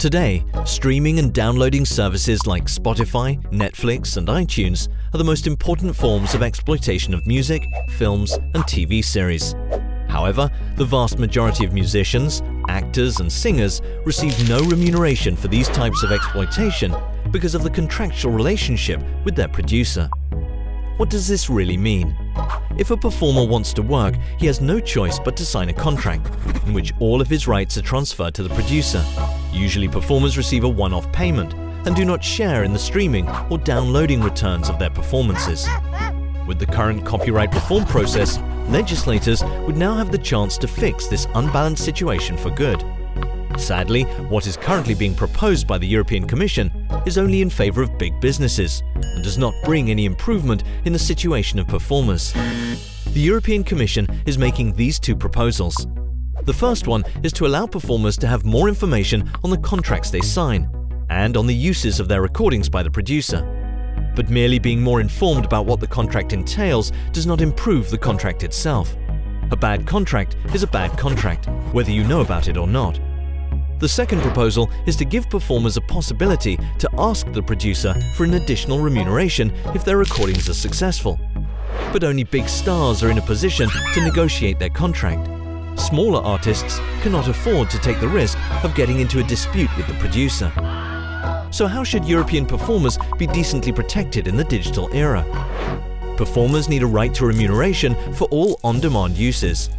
Today, streaming and downloading services like Spotify, Netflix, and iTunes are the most important forms of exploitation of music, films, and TV series. However, the vast majority of musicians, actors, and singers receive no remuneration for these types of exploitation because of the contractual relationship with their producer. What does this really mean? If a performer wants to work, he has no choice but to sign a contract, in which all of his rights are transferred to the producer. Usually performers receive a one-off payment and do not share in the streaming or downloading returns of their performances. With the current copyright reform process, legislators would now have the chance to fix this unbalanced situation for good. Sadly, what is currently being proposed by the European Commission is only in favor of big businesses and does not bring any improvement in the situation of performers. The European Commission is making these two proposals. The first one is to allow performers to have more information on the contracts they sign and on the uses of their recordings by the producer. But merely being more informed about what the contract entails does not improve the contract itself. A bad contract is a bad contract, whether you know about it or not. The second proposal is to give performers a possibility to ask the producer for an additional remuneration if their recordings are successful. But only big stars are in a position to negotiate their contract. Smaller artists cannot afford to take the risk of getting into a dispute with the producer. So how should European performers be decently protected in the digital era? Performers need a right to remuneration for all on-demand uses.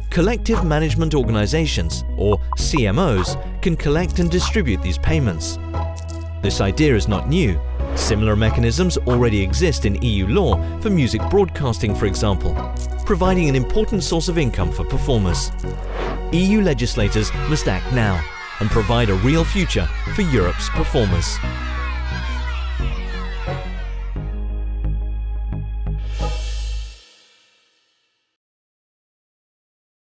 Collective management organizations, or CMOs, can collect and distribute these payments. This idea is not new. Similar mechanisms already exist in EU law for music broadcasting, for example, providing an important source of income for performers. EU legislators must act now and provide a real future for Europe's performers.